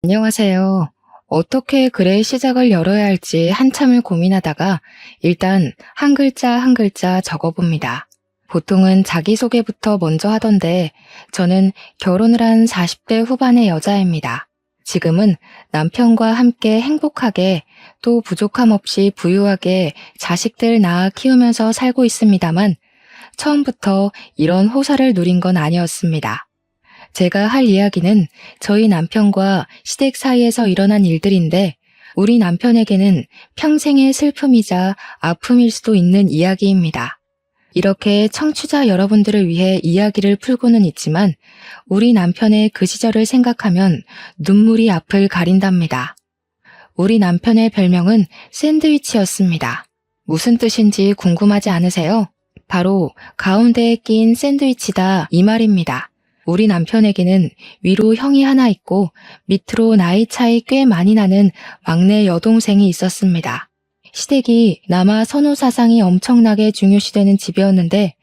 안녕하세요. 어떻게 글의 시작을 열어야 할지 한참을 고민하다가 일단 한 글자 한 글자 적어봅니다. 보통은 자기소개부터 먼저 하던데 저는 결혼을 한 40대 후반의 여자입니다. 지금은 남편과 함께 행복하게 또 부족함 없이 부유하게 자식들 낳아 키우면서 살고 있습니다만 처음부터 이런 호사를 누린 건 아니었습니다. 제가 할 이야기는 저희 남편과 시댁 사이에서 일어난 일들인데 우리 남편에게는 평생의 슬픔이자 아픔일 수도 있는 이야기입니다. 이렇게 청취자 여러분들을 위해 이야기를 풀고는 있지만 우리 남편의 그 시절을 생각하면 눈물이 앞을 가린답니다. 우리 남편의 별명은 샌드위치였습니다. 무슨 뜻인지 궁금하지 않으세요? 바로 가운데에 낀 샌드위치다 이 말입니다. 우리 남편에게는 위로 형이 하나 있고 밑으로 나이 차이 꽤 많이 나는 막내 여동생이 있었습니다. 시댁이 남아 선호 사상이 엄청나게 중요시되는 집이었는데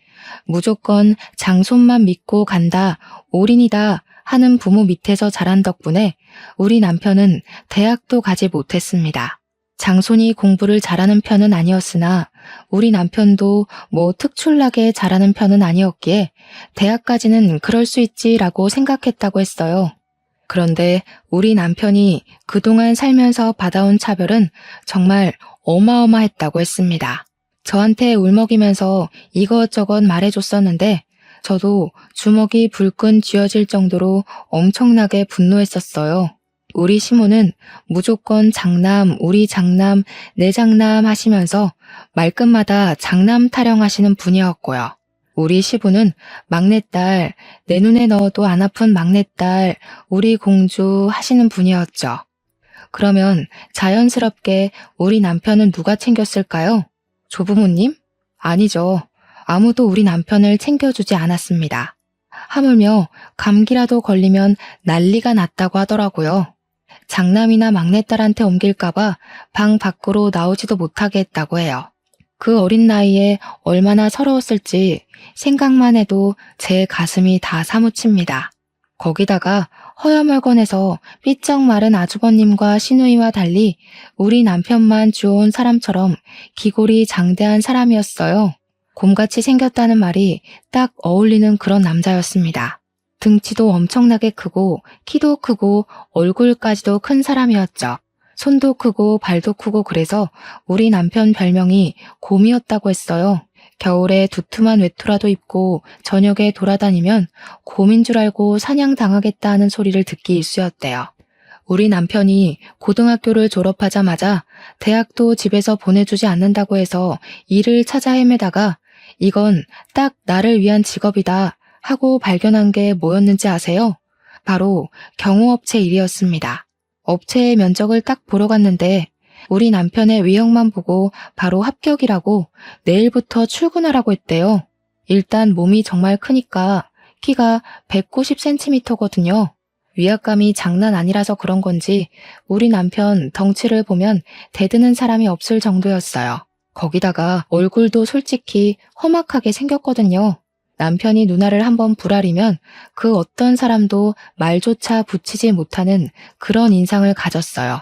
무조건 장손만 믿고 간다, 올인이다 하는 부모 밑에서 자란 덕분에 우리 남편은 대학도 가지 못했습니다. 장손이 공부를 잘하는 편은 아니었으나 우리 남편도 뭐 특출나게 잘하는 편은 아니었기에 대학까지는 그럴 수 있지라고 생각했다고 했어요. 그런데 우리 남편이 그동안 살면서 받아온 차별은 정말 어마어마했다고 했습니다. 저한테 울먹이면서 이것저것 말해줬었는데 저도 주먹이 불끈 쥐어질 정도로 엄청나게 분노했었어요. 우리 시모는 무조건 장남, 우리 장남, 내 장남 하시면서 말끝마다 장남 타령하시는 분이었고요. 우리 시부는 막내딸, 내 눈에 넣어도 안 아픈 막내딸, 우리 공주 하시는 분이었죠. 그러면 자연스럽게 우리 남편은 누가 챙겼을까요? 조부모님? 아니죠. 아무도 우리 남편을 챙겨주지 않았습니다. 하물며 감기라도 걸리면 난리가 났다고 하더라고요. 장남이나 막내딸한테 옮길까봐 방 밖으로 나오지도 못하게 했다고 해요. 그 어린 나이에 얼마나 서러웠을지 생각만 해도 제 가슴이 다 사무칩니다. 거기다가 허여멀건해서 삐쩍 마른 아주버님과 시누이와 달리 우리 남편만 주워온 사람처럼 기골이 장대한 사람이었어요. 곰같이 생겼다는 말이 딱 어울리는 그런 남자였습니다. 등치도 엄청나게 크고 키도 크고 얼굴까지도 큰 사람이었죠. 손도 크고 발도 크고 그래서 우리 남편 별명이 곰이었다고 했어요. 겨울에 두툼한 외투라도 입고 저녁에 돌아다니면 곰인 줄 알고 사냥당하겠다 하는 소리를 듣기 일쑤였대요. 우리 남편이 고등학교를 졸업하자마자 대학도 집에서 보내주지 않는다고 해서 일을 찾아 헤매다가 이건 딱 나를 위한 직업이다 하고 발견한 게 뭐였는지 아세요? 바로 경호업체 일이었습니다. 업체의 면적을 딱 보러 갔는데 우리 남편의 외형만 보고 바로 합격이라고 내일부터 출근하라고 했대요. 일단 몸이 정말 크니까 키가 190cm거든요. 위압감이 장난 아니라서 그런 건지 우리 남편 덩치를 보면 대드는 사람이 없을 정도였어요. 거기다가 얼굴도 솔직히 험악하게 생겼거든요. 남편이 누나를 한번 부라리면 그 어떤 사람도 말조차 붙이지 못하는 그런 인상을 가졌어요.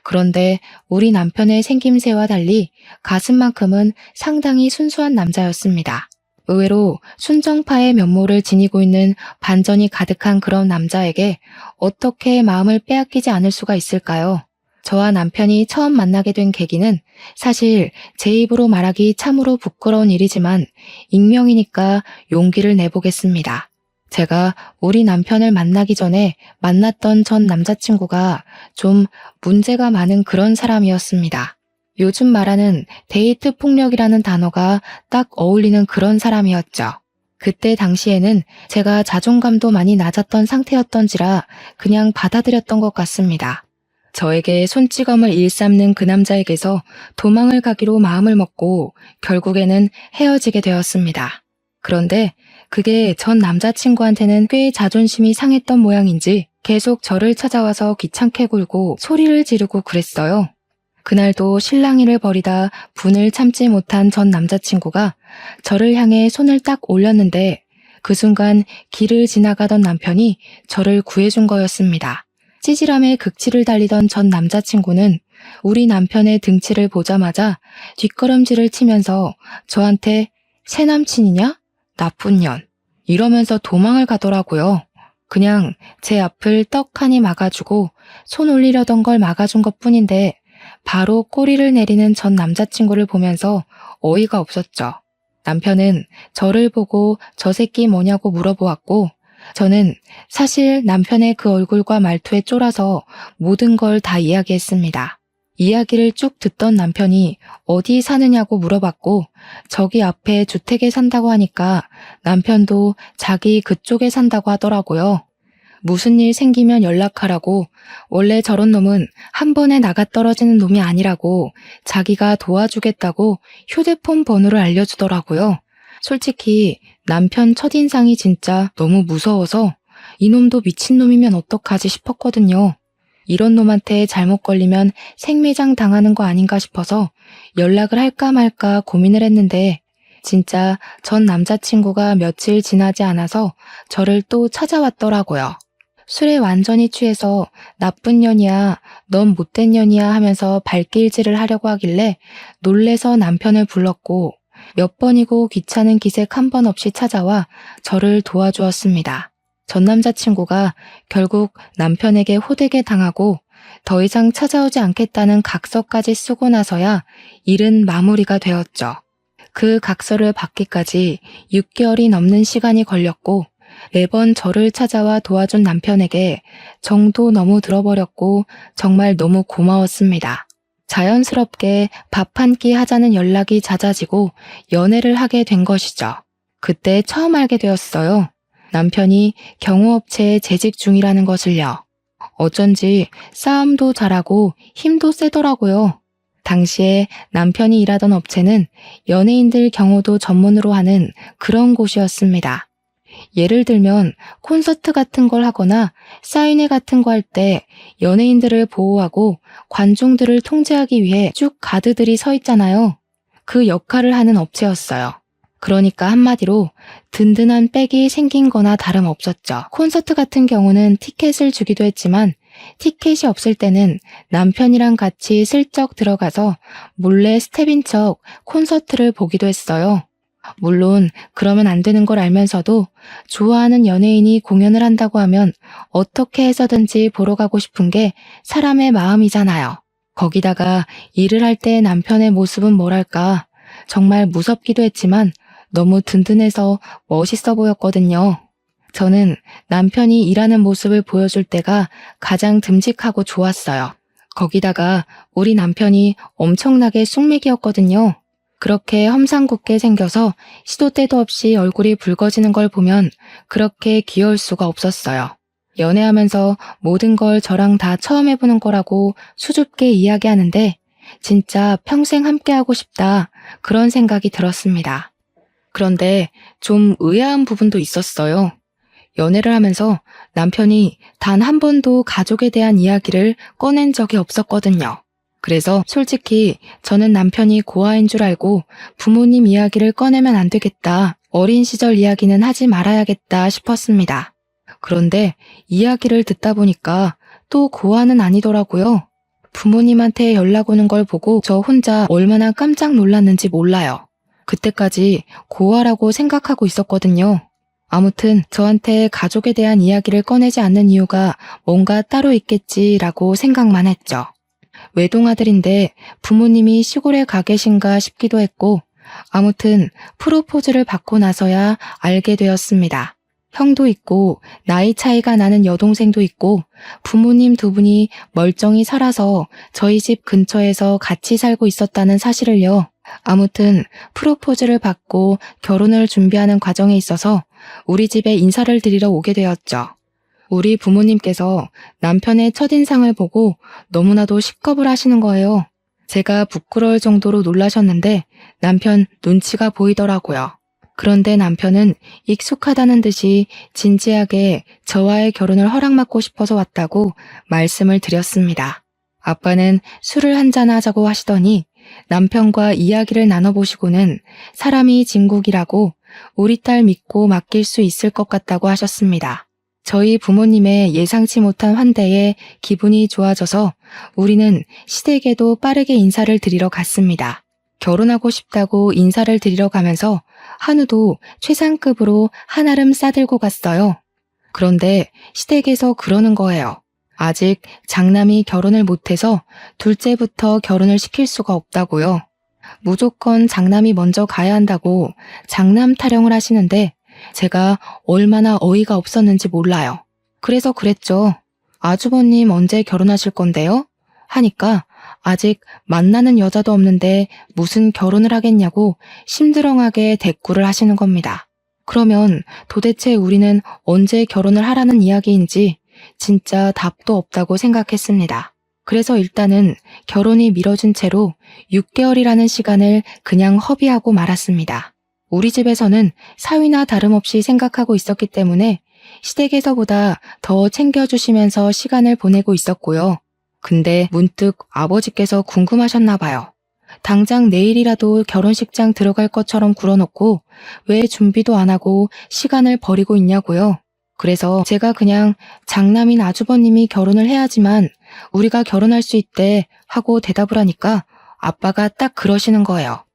그런데 우리 남편의 생김새와 달리 가슴만큼은 상당히 순수한 남자였습니다. 의외로 순정파의 면모를 지니고 있는 반전이 가득한 그런 남자에게 어떻게 마음을 빼앗기지 않을 수가 있을까요? 저와 남편이 처음 만나게 된 계기는 사실 제 입으로 말하기 참으로 부끄러운 일이지만 익명이니까 용기를 내보겠습니다. 제가 우리 남편을 만나기 전에 만났던 전 남자친구가 좀 문제가 많은 그런 사람이었습니다. 요즘 말하는 데이트 폭력이라는 단어가 딱 어울리는 그런 사람이었죠. 그때 당시에는 제가 자존감도 많이 낮았던 상태였던지라 그냥 받아들였던 것 같습니다. 저에게 손찌검을 일삼는 그 남자에게서 도망을 가기로 마음을 먹고 결국에는 헤어지게 되었습니다. 그런데 그게 전 남자친구한테는 꽤 자존심이 상했던 모양인지 계속 저를 찾아와서 귀찮게 굴고 소리를 지르고 그랬어요. 그날도 실랑이를 벌이다 분을 참지 못한 전 남자친구가 저를 향해 손을 딱 올렸는데 그 순간 길을 지나가던 남편이 저를 구해준 거였습니다. 찌질함의 극치를 달리던 전 남자친구는 우리 남편의 등치를 보자마자 뒷걸음질을 치면서 저한테 새 남친이냐? 나쁜 년. 이러면서 도망을 가더라고요. 그냥 제 앞을 떡하니 막아주고 손 올리려던 걸 막아준 것뿐인데 바로 꼬리를 내리는 전 남자친구를 보면서 어이가 없었죠. 남편은 저를 보고 저 새끼 뭐냐고 물어보았고 저는 사실 남편의 그 얼굴과 말투에 쫄아서 모든 걸 다 이야기했습니다. 이야기를 쭉 듣던 남편이 어디 사느냐고 물어봤고 저기 앞에 주택에 산다고 하니까 남편도 자기 그쪽에 산다고 하더라고요. 무슨 일 생기면 연락하라고, 원래 저런 놈은 한 번에 나가 떨어지는 놈이 아니라고 자기가 도와주겠다고 휴대폰 번호를 알려주더라고요. 솔직히 남편 첫인상이 진짜 너무 무서워서 이놈도 미친놈이면 어떡하지 싶었거든요. 이런 놈한테 잘못 걸리면 생매장 당하는 거 아닌가 싶어서 연락을 할까 말까 고민을 했는데 진짜 전 남자친구가 며칠 지나지 않아서 저를 또 찾아왔더라고요. 술에 완전히 취해서 나쁜 년이야, 넌 못된 년이야 하면서 발길질을 하려고 하길래 놀래서 남편을 불렀고 몇 번이고 귀찮은 기색 한 번 없이 찾아와 저를 도와주었습니다. 전 남자친구가 결국 남편에게 호되게 당하고 더 이상 찾아오지 않겠다는 각서까지 쓰고 나서야 일은 마무리가 되었죠. 그 각서를 받기까지 6개월이 넘는 시간이 걸렸고 매번 저를 찾아와 도와준 남편에게 정도 너무 들어버렸고 정말 너무 고마웠습니다. 자연스럽게 밥 한 끼 하자는 연락이 잦아지고 연애를 하게 된 것이죠. 그때 처음 알게 되었어요. 남편이 경호업체에 재직 중이라는 것을요. 어쩐지 싸움도 잘하고 힘도 세더라고요. 당시에 남편이 일하던 업체는 연예인들 경호도 전문으로 하는 그런 곳이었습니다. 예를 들면 콘서트 같은 걸 하거나 사인회 같은 거 할 때 연예인들을 보호하고 관중들을 통제하기 위해 쭉 가드들이 서 있잖아요. 그 역할을 하는 업체였어요. 그러니까 한마디로 든든한 백이 생긴 거나 다름없었죠. 콘서트 같은 경우는 티켓을 주기도 했지만 티켓이 없을 때는 남편이랑 같이 슬쩍 들어가서 몰래 스텝인 척 콘서트를 보기도 했어요. 물론 그러면 안 되는 걸 알면서도 좋아하는 연예인이 공연을 한다고 하면 어떻게 해서든지 보러 가고 싶은 게 사람의 마음이잖아요. 거기다가 일을 할 때 남편의 모습은 뭐랄까 정말 무섭기도 했지만 너무 든든해서 멋있어 보였거든요. 저는 남편이 일하는 모습을 보여줄 때가 가장 듬직하고 좋았어요. 거기다가 우리 남편이 엄청나게 쑥맥이었거든요. 그렇게 험상궂게 생겨서 시도 때도 없이 얼굴이 붉어지는 걸 보면 그렇게 귀여울 수가 없었어요. 연애하면서 모든 걸 저랑 다 처음 해보는 거라고 수줍게 이야기하는데 진짜 평생 함께하고 싶다 그런 생각이 들었습니다. 그런데 좀 의아한 부분도 있었어요. 연애를 하면서 남편이 단 한 번도 가족에 대한 이야기를 꺼낸 적이 없었거든요. 그래서 솔직히 저는 남편이 고아인 줄 알고 부모님 이야기를 꺼내면 안 되겠다, 어린 시절 이야기는 하지 말아야겠다 싶었습니다. 그런데 이야기를 듣다 보니까 또 고아는 아니더라고요. 부모님한테 연락 오는 걸 보고 저 혼자 얼마나 깜짝 놀랐는지 몰라요. 그때까지 고아라고 생각하고 있었거든요. 아무튼 저한테 가족에 대한 이야기를 꺼내지 않는 이유가 뭔가 따로 있겠지라고 생각만 했죠. 외동아들인데 부모님이 시골에 가 계신가 싶기도 했고 아무튼 프로포즈를 받고 나서야 알게 되었습니다. 형도 있고 나이 차이가 나는 여동생도 있고 부모님 두 분이 멀쩡히 살아서 저희 집 근처에서 같이 살고 있었다는 사실을요. 아무튼 프로포즈를 받고 결혼을 준비하는 과정에 있어서 우리 집에 인사를 드리러 오게 되었죠. 우리 부모님께서 남편의 첫인상을 보고 너무나도 식겁을 하시는 거예요. 제가 부끄러울 정도로 놀라셨는데 남편 눈치가 보이더라고요. 그런데 남편은 익숙하다는 듯이 진지하게 저와의 결혼을 허락받고 싶어서 왔다고 말씀을 드렸습니다. 아빠는 술을 한잔 하자고 하시더니 남편과 이야기를 나눠보시고는 사람이 진국이라고 우리 딸 믿고 맡길 수 있을 것 같다고 하셨습니다. 저희 부모님의 예상치 못한 환대에 기분이 좋아져서 우리는 시댁에도 빠르게 인사를 드리러 갔습니다. 결혼하고 싶다고 인사를 드리러 가면서 한우도 최상급으로 한아름 싸들고 갔어요. 그런데 시댁에서 그러는 거예요. 아직 장남이 결혼을 못해서 둘째부터 결혼을 시킬 수가 없다고요. 무조건 장남이 먼저 가야 한다고 장남 타령을 하시는데 제가 얼마나 어이가 없었는지 몰라요. 그래서 그랬죠. 아주버님 언제 결혼하실 건데요? 하니까 아직 만나는 여자도 없는데 무슨 결혼을 하겠냐고 심드렁하게 대꾸를 하시는 겁니다. 그러면 도대체 우리는 언제 결혼을 하라는 이야기인지 진짜 답도 없다고 생각했습니다. 그래서 일단은 결혼이 미뤄진 채로 6개월이라는 시간을 그냥 허비하고 말았습니다. 우리 집에서는 사위나 다름없이 생각하고 있었기 때문에 시댁에서보다 더 챙겨주시면서 시간을 보내고 있었고요. 근데 문득 아버지께서 궁금하셨나 봐요. 당장 내일이라도 결혼식장 들어갈 것처럼 굴어놓고 왜 준비도 안 하고 시간을 버리고 있냐고요. 그래서 제가 그냥 장남인 아주버님이 결혼을 해야지만 우리가 결혼할 수 있대 하고 대답을 하니까 아빠가 딱 그러시는 거예요.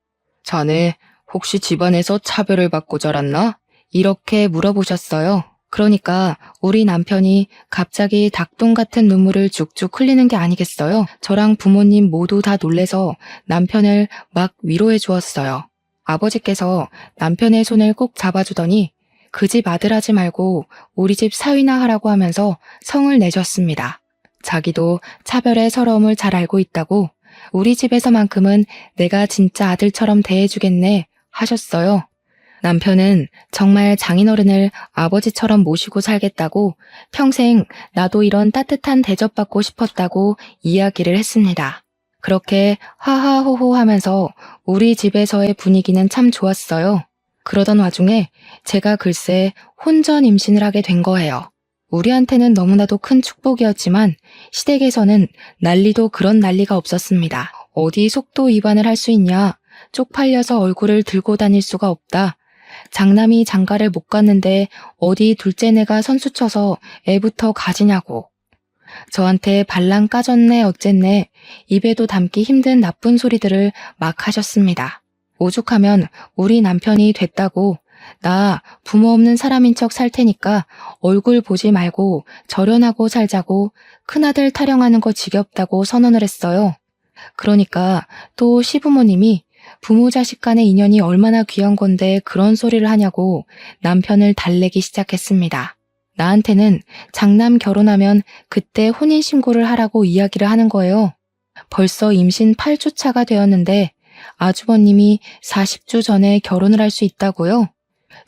자네 혹시 집안에서 차별을 받고 자랐나? 이렇게 물어보셨어요. 그러니까 우리 남편이 갑자기 닭똥 같은 눈물을 쭉쭉 흘리는 게 아니겠어요? 저랑 부모님 모두 다 놀래서 남편을 막 위로해 주었어요. 아버지께서 남편의 손을 꼭 잡아주더니 그 집 아들 하지 말고 우리 집 사위나 하라고 하면서 성을 내셨습니다. 자기도 차별의 서러움을 잘 알고 있다고 우리 집에서만큼은 내가 진짜 아들처럼 대해주겠네 하셨어요. 남편은 정말 장인어른을 아버지처럼 모시고 살겠다고 평생 나도 이런 따뜻한 대접받고 싶었다고 이야기를 했습니다. 그렇게 하하호호 하면서 우리 집에서의 분위기는 참 좋았어요. 그러던 와중에 제가 글쎄 혼전 임신을 하게 된 거예요. 우리한테는 너무나도 큰 축복이었지만 시댁에서는 난리도 그런 난리가 없었습니다. 어디 속도 위반을 할 수 있냐? 쪽팔려서 얼굴을 들고 다닐 수가 없다. 장남이 장가를 못 갔는데 어디 둘째네가 선수쳐서 애부터 가지냐고. 저한테 발랑 까졌네 어쨌네 입에도 담기 힘든 나쁜 소리들을 막 하셨습니다. 오죽하면 우리 남편이 됐다고 나 부모 없는 사람인 척 살 테니까 얼굴 보지 말고 절연하고 살자고 큰아들 타령하는 거 지겹다고 선언을 했어요. 그러니까 또 시부모님이 부모 자식 간의 인연이 얼마나 귀한 건데 그런 소리를 하냐고 남편을 달래기 시작했습니다. 나한테는 장남 결혼하면 그때 혼인신고를 하라고 이야기를 하는 거예요. 벌써 임신 8주 차가 되었는데 아주버님이 40주 전에 결혼을 할 수 있다고요?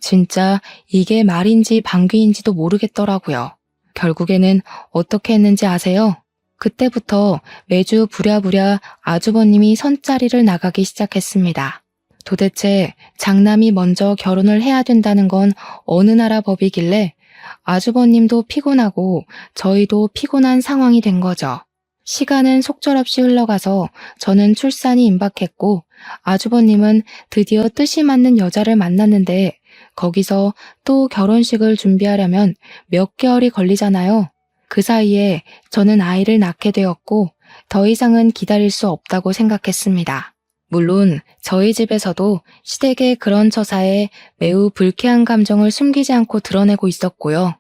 진짜 이게 말인지 방귀인지도 모르겠더라고요. 결국에는 어떻게 했는지 아세요? 그때부터 매주 부랴부랴 아주버님이 선자리를 나가기 시작했습니다. 도대체 장남이 먼저 결혼을 해야 된다는 건 어느 나라 법이길래 아주버님도 피곤하고 저희도 피곤한 상황이 된 거죠. 시간은 속절없이 흘러가서 저는 출산이 임박했고 아주버님은 드디어 뜻이 맞는 여자를 만났는데 거기서 또 결혼식을 준비하려면 몇 개월이 걸리잖아요. 그 사이에 저는 아이를 낳게 되었고 더 이상은 기다릴 수 없다고 생각했습니다. 물론 저희 집에서도 시댁의 그런 처사에 매우 불쾌한 감정을 숨기지 않고 드러내고 있었고요.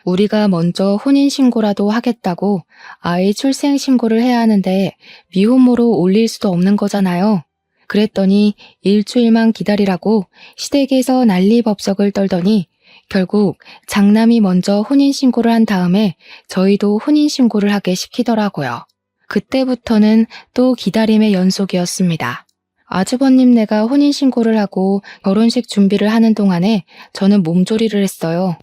우리가 먼저 혼인신고라도 하겠다고 아이 출생신고를 해야 하는데 미혼모로 올릴 수도 없는 거잖아요. 그랬더니 일주일만 기다리라고 시댁에서 난리법석을 떨더니 결국 장남이 먼저 혼인신고를 한 다음에 저희도 혼인신고를 하게 시키더라고요. 그때부터는 또 기다림의 연속이었습니다. 아주버님네가 혼인신고를 하고 결혼식 준비를 하는 동안에 저는 몸조리를 했어요.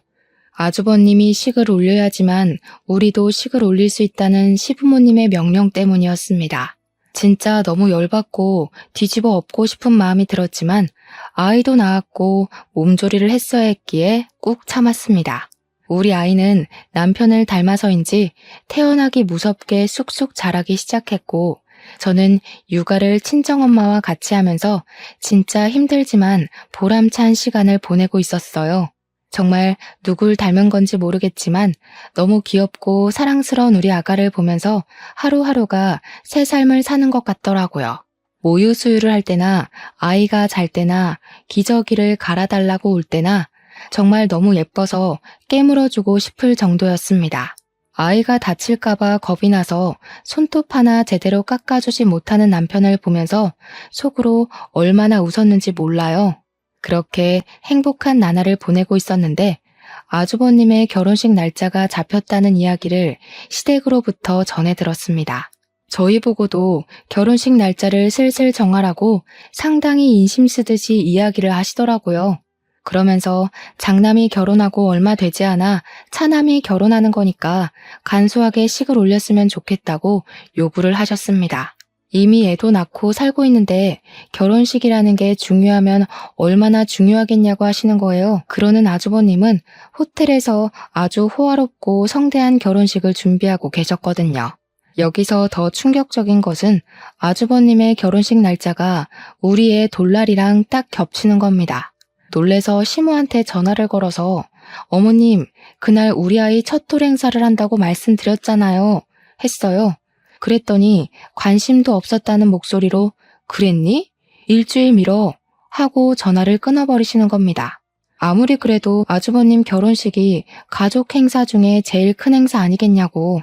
아주버님이 식을 올려야지만 우리도 식을 올릴 수 있다는 시부모님의 명령 때문이었습니다. 진짜 너무 열받고 뒤집어 엎고 싶은 마음이 들었지만 아이도 낳았고 몸조리를 했어야 했기에 꾹 참았습니다. 우리 아이는 남편을 닮아서인지 태어나기 무섭게 쑥쑥 자라기 시작했고 저는 육아를 친정엄마와 같이 하면서 진짜 힘들지만 보람찬 시간을 보내고 있었어요. 정말 누굴 닮은 건지 모르겠지만 너무 귀엽고 사랑스러운 우리 아가를 보면서 하루하루가 새 삶을 사는 것 같더라고요. 모유 수유를 할 때나 아이가 잘 때나 기저귀를 갈아달라고 올 때나 정말 너무 예뻐서 깨물어주고 싶을 정도였습니다. 아이가 다칠까봐 겁이 나서 손톱 하나 제대로 깎아주지 못하는 남편을 보면서 속으로 얼마나 웃었는지 몰라요. 그렇게 행복한 나날을 보내고 있었는데 아주버님의 결혼식 날짜가 잡혔다는 이야기를 시댁으로부터 전해 들었습니다. 저희 보고도 결혼식 날짜를 슬슬 정하라고 상당히 인심 쓰듯이 이야기를 하시더라고요. 그러면서 장남이 결혼하고 얼마 되지 않아 차남이 결혼하는 거니까 간소하게 식을 올렸으면 좋겠다고 요구를 하셨습니다. 이미 애도 낳고 살고 있는데 결혼식이라는 게 중요하면 얼마나 중요하겠냐고 하시는 거예요. 그러는 아주버님은 호텔에서 아주 호화롭고 성대한 결혼식을 준비하고 계셨거든요. 여기서 더 충격적인 것은 아주버님의 결혼식 날짜가 우리의 돌날이랑 딱 겹치는 겁니다. 놀래서 시모한테 전화를 걸어서 어머님, 그날 우리 아이 첫 돌 행사를 한다고 말씀드렸잖아요. 했어요. 그랬더니 관심도 없었다는 목소리로 그랬니? 일주일 미뤄 하고 전화를 끊어버리시는 겁니다. 아무리 그래도 아주버님 결혼식이 가족 행사 중에 제일 큰 행사 아니겠냐고.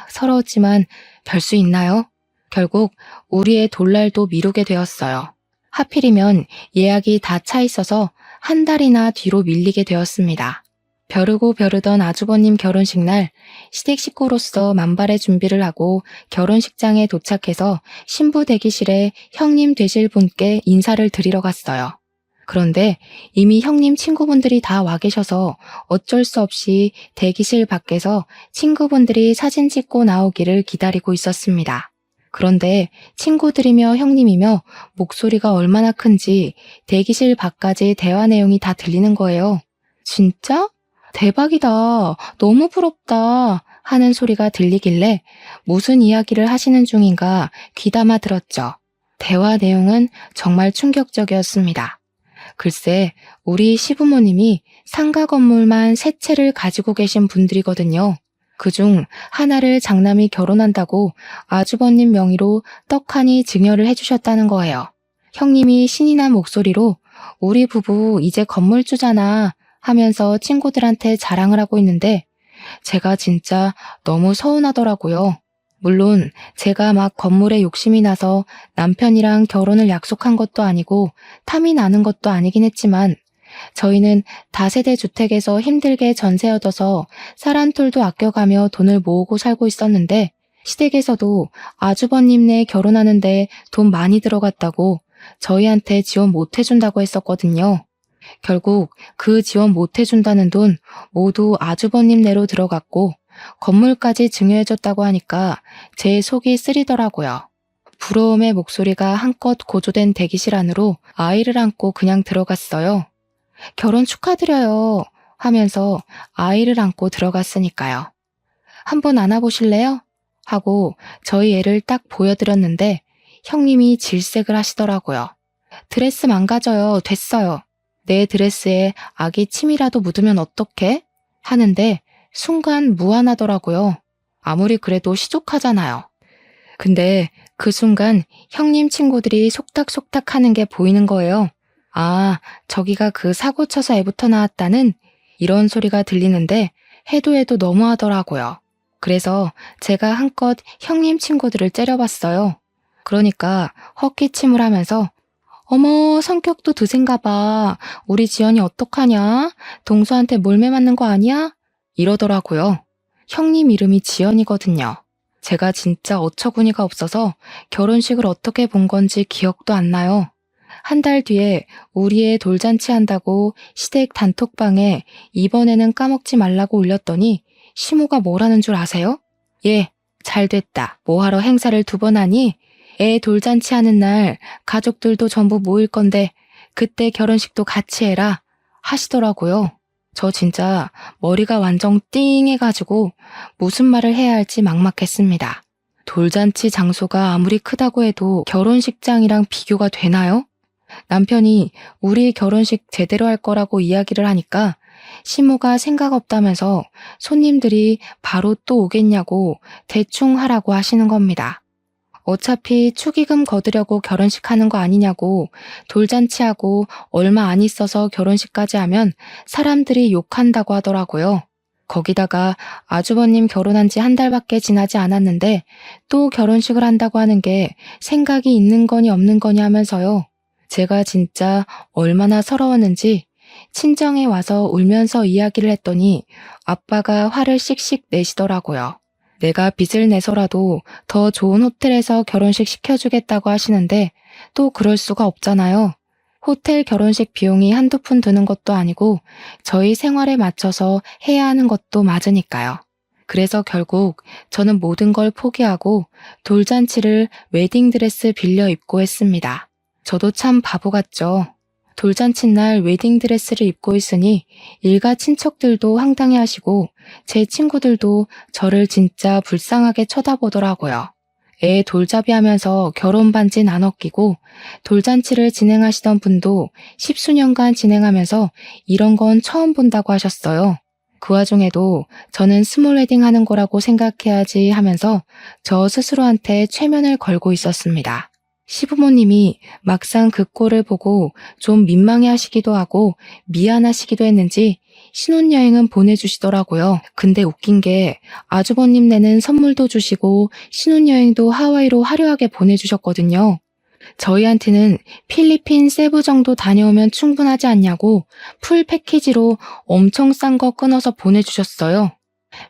서러웠지만 별 수 있나요? 결국 우리의 돌날도 미루게 되었어요. 하필이면 예약이 다 차 있어서 한 달이나 뒤로 밀리게 되었습니다. 벼르고 벼르던 아주버님 결혼식 날 시댁 식구로서 만발의 준비를 하고 결혼식장에 도착해서 신부 대기실에 형님 되실 분께 인사를 드리러 갔어요. 그런데 이미 형님 친구분들이 다 와 계셔서 어쩔 수 없이 대기실 밖에서 친구분들이 사진 찍고 나오기를 기다리고 있었습니다. 그런데 친구들이며 형님이며 목소리가 얼마나 큰지 대기실 밖까지 대화 내용이 다 들리는 거예요. 진짜? 대박이다. 너무 부럽다. 하는 소리가 들리길래 무슨 이야기를 하시는 중인가 귀담아 들었죠. 대화 내용은 정말 충격적이었습니다. 글쎄, 우리 시부모님이 상가 건물만 3채를 가지고 계신 분들이거든요. 그중 하나를 장남이 결혼한다고 아주버님 명의로 떡하니 증여를 해주셨다는 거예요. 형님이 신이 난 목소리로 우리 부부 이제 건물주잖아 하면서 친구들한테 자랑을 하고 있는데 제가 진짜 너무 서운하더라고요. 물론 제가 막 건물에 욕심이 나서 남편이랑 결혼을 약속한 것도 아니고 탐이 나는 것도 아니긴 했지만 저희는 다세대 주택에서 힘들게 전세 얻어서 쌀 한 톨도 아껴가며 돈을 모으고 살고 있었는데 시댁에서도 아주버님네 결혼하는데 돈 많이 들어갔다고 저희한테 지원 못 해준다고 했었거든요. 결국 그 지원 못 해준다는 돈 모두 아주버님네로 들어갔고 건물까지 증여해줬다고 하니까 제 속이 쓰리더라고요. 부러움의 목소리가 한껏 고조된 대기실 안으로 아이를 안고 그냥 들어갔어요. 결혼 축하드려요 하면서 아이를 안고 들어갔으니까요. 한번 안아보실래요? 하고 저희 애를 딱 보여드렸는데 형님이 질색을 하시더라고요. 드레스 망가져요. 됐어요. 내 드레스에 아기 침이라도 묻으면 어떡해? 하는데 순간 무안하더라고요. 아무리 그래도 시족하잖아요. 근데 그 순간 형님 친구들이 속닥속닥 하는 게 보이는 거예요. 아, 저기가 그 사고 쳐서 애부터 나왔다는 이런 소리가 들리는데 해도 해도 너무하더라고요. 그래서 제가 한껏 형님 친구들을 째려봤어요. 그러니까 헛기침을 하면서 어머, 성격도 드센가 봐. 우리 지연이 어떡하냐? 동수한테 몰매 맞는 거 아니야? 이러더라고요. 형님 이름이 지연이거든요. 제가 진짜 어처구니가 없어서 결혼식을 어떻게 본 건지 기억도 안 나요. 한 달 뒤에 우리 애 돌잔치 한다고 시댁 단톡방에 이번에는 까먹지 말라고 올렸더니 시모가 뭐라는 줄 아세요? 예, 잘됐다. 뭐하러 행사를 2번 하니? 애 돌잔치 하는 날 가족들도 전부 모일 건데 그때 결혼식도 같이 해라 하시더라고요. 저 진짜 머리가 완전 띵해가지고 무슨 말을 해야 할지 막막했습니다. 돌잔치 장소가 아무리 크다고 해도 결혼식장이랑 비교가 되나요? 남편이 우리 결혼식 제대로 할 거라고 이야기를 하니까 시모가 생각 없다면서 손님들이 바로 또 오겠냐고 대충 하라고 하시는 겁니다. 어차피 축의금 거두려고 결혼식 하는 거 아니냐고, 돌잔치하고 얼마 안 있어서 결혼식까지 하면 사람들이 욕한다고 하더라고요. 거기다가 아주버님 결혼한 지 한 달밖에 지나지 않았는데 또 결혼식을 한다고 하는 게 생각이 있는 거니 없는 거니 하면서요. 제가 진짜 얼마나 서러웠는지 친정에 와서 울면서 이야기를 했더니 아빠가 화를 씩씩 내시더라고요. 내가 빚을 내서라도 더 좋은 호텔에서 결혼식 시켜주겠다고 하시는데 또 그럴 수가 없잖아요. 호텔 결혼식 비용이 한두 푼 드는 것도 아니고 저희 생활에 맞춰서 해야 하는 것도 맞으니까요. 그래서 결국 저는 모든 걸 포기하고 돌잔치를 웨딩드레스 빌려 입고 했습니다. 저도 참 바보 같죠. 돌잔치 날 웨딩드레스를 입고 있으니 일가 친척들도 황당해 하시고 제 친구들도 저를 진짜 불쌍하게 쳐다보더라고요. 애 돌잡이 하면서 결혼 반지 나눠 끼고 돌잔치를 진행하시던 분도 10수년간 진행하면서 이런 건 처음 본다고 하셨어요. 그 와중에도 저는 스몰 웨딩 하는 거라고 생각해야지 하면서 저 스스로한테 최면을 걸고 있었습니다. 시부모님이 막상 그 꼴을 보고 좀 민망해 하시기도 하고 미안하시기도 했는지 신혼여행은 보내주시더라고요. 근데 웃긴 게 아주버님 네는 선물도 주시고 신혼여행도 하와이로 화려하게 보내주셨거든요. 저희한테는 필리핀 세부 정도 다녀오면 충분하지 않냐고 풀 패키지로 엄청 싼 거 끊어서 보내주셨어요.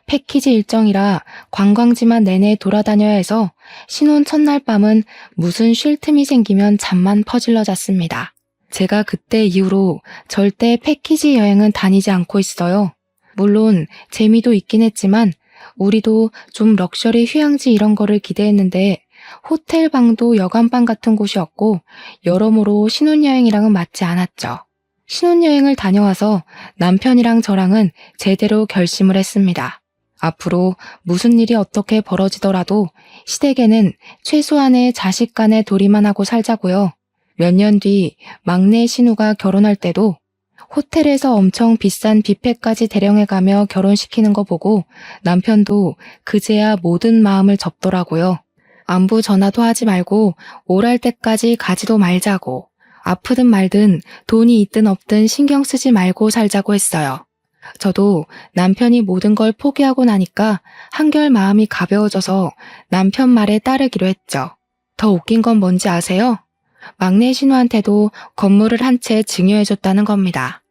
패키지 일정이라 관광지만 내내 돌아다녀야 해서 신혼 첫날 밤은 무슨 쉴 틈이 생기면 잠만 퍼질러 잤습니다. 제가 그때 이후로 절대 패키지 여행은 다니지 않고 있어요. 물론 재미도 있긴 했지만 우리도 좀 럭셔리 휴양지 이런 거를 기대했는데 호텔 방도 여관방 같은 곳이었고 여러모로 신혼여행이랑은 맞지 않았죠. 신혼여행을 다녀와서 남편이랑 저랑은 제대로 결심을 했습니다. 앞으로 무슨 일이 어떻게 벌어지더라도 시댁에는 최소한의 자식 간의 도리만 하고 살자고요. 몇 년 뒤 막내 신우가 결혼할 때도 호텔에서 엄청 비싼 뷔페까지 대령해가며 결혼시키는 거 보고 남편도 그제야 모든 마음을 접더라고요. 안부 전화도 하지 말고 오랄 때까지 가지도 말자고. 아프든 말든 돈이 있든 없든 신경 쓰지 말고 살자고 했어요. 저도 남편이 모든 걸 포기하고 나니까 한결 마음이 가벼워져서 남편 말에 따르기로 했죠. 더 웃긴 건 뭔지 아세요? 막내 신우한테도 건물을 한 채 증여해줬다는 겁니다.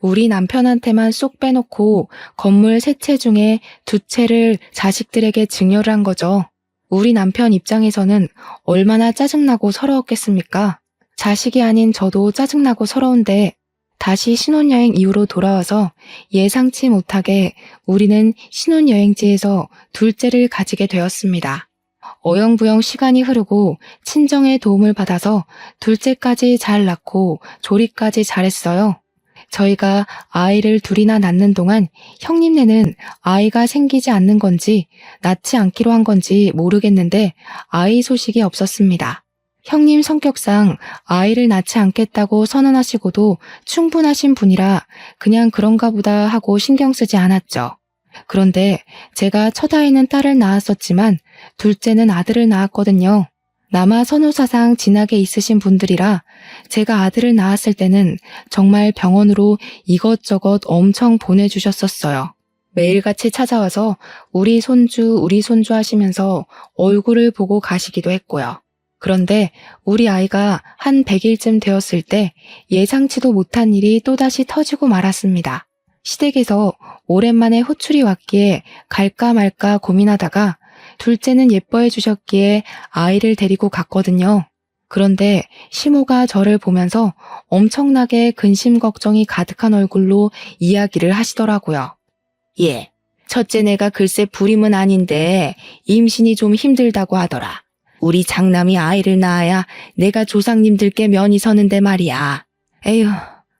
우리 남편한테만 쏙 빼놓고 건물 3채 중에 2채를 자식들에게 증여를 한 거죠. 우리 남편 입장에서는 얼마나 짜증나고 서러웠겠습니까? 자식이 아닌 저도 짜증나고 서러운데 다시 신혼여행 이후로 돌아와서 예상치 못하게 우리는 신혼여행지에서 둘째를 가지게 되었습니다. 어영부영 시간이 흐르고 친정의 도움을 받아서 둘째까지 잘 낳고 조리까지 잘했어요. 저희가 아이를 둘이나 낳는 동안 형님네는 아이가 생기지 않는 건지 낳지 않기로 한 건지 모르겠는데 아이 소식이 없었습니다. 형님 성격상 아이를 낳지 않겠다고 선언하시고도 충분하신 분이라 그냥 그런가 보다 하고 신경 쓰지 않았죠. 그런데 제가 첫 아이는 딸을 낳았었지만 둘째는 아들을 낳았거든요. 남아 선호사상 진하게 있으신 분들이라 제가 아들을 낳았을 때는 정말 병원으로 이것저것 엄청 보내주셨었어요. 매일같이 찾아와서 우리 손주 하시면서 얼굴을 보고 가시기도 했고요. 그런데 우리 아이가 한 100일쯤 되었을 때 예상치도 못한 일이 또다시 터지고 말았습니다. 시댁에서 오랜만에 호출이 왔기에 갈까 말까 고민하다가 둘째는 예뻐해 주셨기에 아이를 데리고 갔거든요. 그런데 시모가 저를 보면서 엄청나게 근심 걱정이 가득한 얼굴로 이야기를 하시더라고요. 예, 첫째 내가 글쎄 불임은 아닌데 임신이 좀 힘들다고 하더라. 우리 장남이 아이를 낳아야 내가 조상님들께 면이 서는데 말이야. 에휴,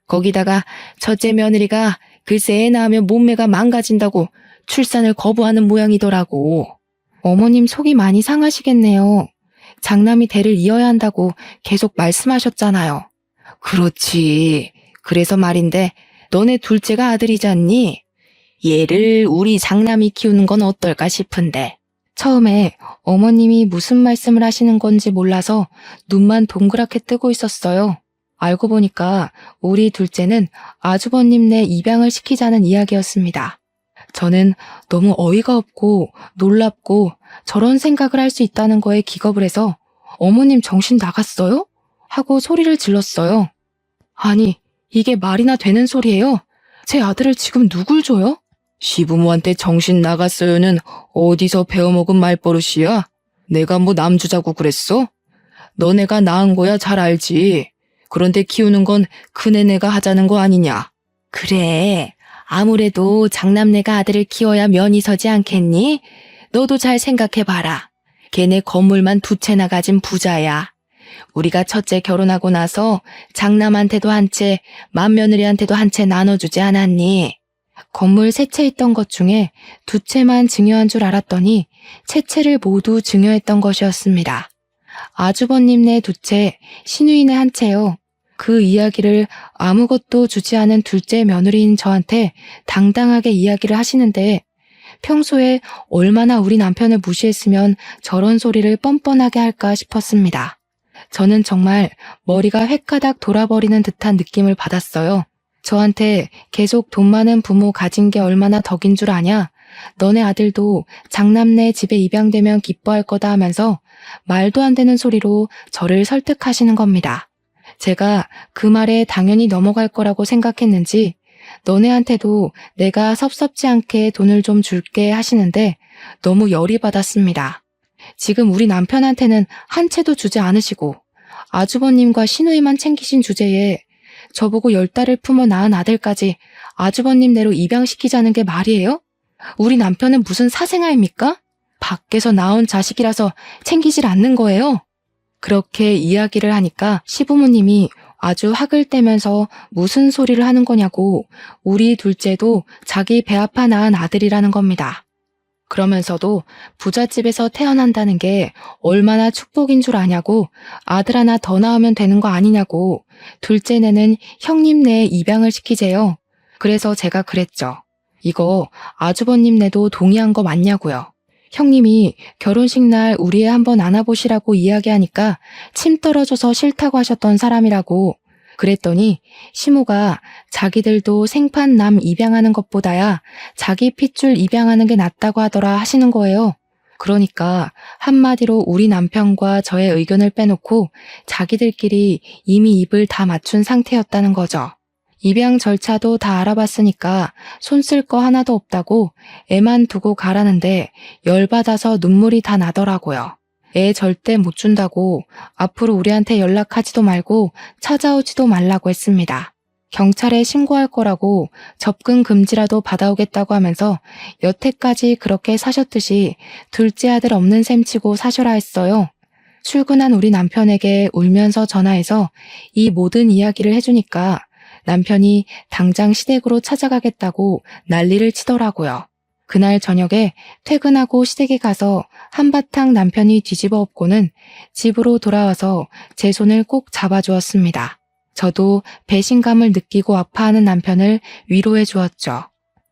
거기다가 첫째 며느리가 글쎄 애 낳으면 몸매가 망가진다고 출산을 거부하는 모양이더라고. 어머님 속이 많이 상하시겠네요. 장남이 대를 이어야 한다고 계속 말씀하셨잖아요. 그렇지. 그래서 말인데 너네 둘째가 아들이잖니? 얘를 우리 장남이 키우는 건 어떨까 싶은데. 처음에 어머님이 무슨 말씀을 하시는 건지 몰라서 눈만 동그랗게 뜨고 있었어요. 알고 보니까 우리 둘째는 아주버님네 입양을 시키자는 이야기였습니다. 저는 너무 어이가 없고 놀랍고 저런 생각을 할 수 있다는 거에 기겁을 해서 어머님 정신 나갔어요? 하고 소리를 질렀어요. 아니, 이게 말이나 되는 소리예요? 제 아들을 지금 누굴 줘요? 시부모한테 정신 나갔어요는 어디서 배워먹은 말버릇이야? 내가 뭐 남주자고 그랬어? 너네가 낳은 거야 잘 알지. 그런데 키우는 건 큰애네가 하자는 거 아니냐? 그래, 아무래도 장남네가 아들을 키워야 면이 서지 않겠니? 너도 잘 생각해봐라. 걔네 건물만 2채나 가진 부자야. 우리가 첫째 결혼하고 나서 장남한테도 한 채, 맏며느리한테도 한 채 나눠주지 않았니? 건물 3채 있던 것 중에 2채만 증여한 줄 알았더니 채채를 모두 증여했던 것이었습니다. 아주버님네 2채, 시누이네 1채요. 그 이야기를 아무것도 주지 않은 둘째 며느리인 저한테 당당하게 이야기를 하시는데 평소에 얼마나 우리 남편을 무시했으면 저런 소리를 뻔뻔하게 할까 싶었습니다. 저는 정말 머리가 획가닥 돌아버리는 듯한 느낌을 받았어요. 저한테 계속 돈 많은 부모 가진 게 얼마나 덕인 줄 아냐? 너네 아들도 장남네 집에 입양되면 기뻐할 거다 하면서 말도 안 되는 소리로 저를 설득하시는 겁니다. 제가 그 말에 당연히 넘어갈 거라고 생각했는지 너네한테도 내가 섭섭지 않게 돈을 좀 줄게 하시는데 너무 열이 받았습니다. 지금 우리 남편한테는 한 채도 주지 않으시고 아주버님과 시누이만 챙기신 주제에 저보고 10달을 품어 낳은 아들까지 아주버님네로 입양시키자는 게 말이에요? 우리 남편은 무슨 사생아입니까? 밖에서 나온 자식이라서 챙기질 않는 거예요? 그렇게 이야기를 하니까 시부모님이 아주 학을 떼면서 무슨 소리를 하는 거냐고 우리 둘째도 자기 배 아파 낳은 아들이라는 겁니다. 그러면서도 부잣집에서 태어난다는 게 얼마나 축복인 줄 아냐고 아들 하나 더 낳으면 되는 거 아니냐고 둘째네는 형님네 입양을 시키재요. 그래서 제가 그랬죠. 이거 아주버님네도 동의한 거 맞냐고요. 형님이 결혼식 날 우리 애 한번 안아보시라고 이야기하니까 침 떨어져서 싫다고 하셨던 사람이라고. 그랬더니 시모가 자기들도 생판 남 입양하는 것보다야 자기 핏줄 입양하는 게 낫다고 하더라 하시는 거예요. 그러니까 한마디로 우리 남편과 저의 의견을 빼놓고 자기들끼리 이미 입을 다 맞춘 상태였다는 거죠. 입양 절차도 다 알아봤으니까 손 쓸 거 하나도 없다고 애만 두고 가라는데 열받아서 눈물이 다 나더라고요. 애 절대 못 준다고 앞으로 우리한테 연락하지도 말고 찾아오지도 말라고 했습니다. 경찰에 신고할 거라고 접근 금지라도 받아오겠다고 하면서 여태까지 그렇게 사셨듯이 둘째 아들 없는 셈 치고 사셔라 했어요. 출근한 우리 남편에게 울면서 전화해서 이 모든 이야기를 해주니까 남편이 당장 시댁으로 찾아가겠다고 난리를 치더라고요. 그날 저녁에 퇴근하고 시댁에 가서 한바탕 남편이 뒤집어 엎고는 집으로 돌아와서 제 손을 꼭 잡아주었습니다. 저도 배신감을 느끼고 아파하는 남편을 위로해 주었죠.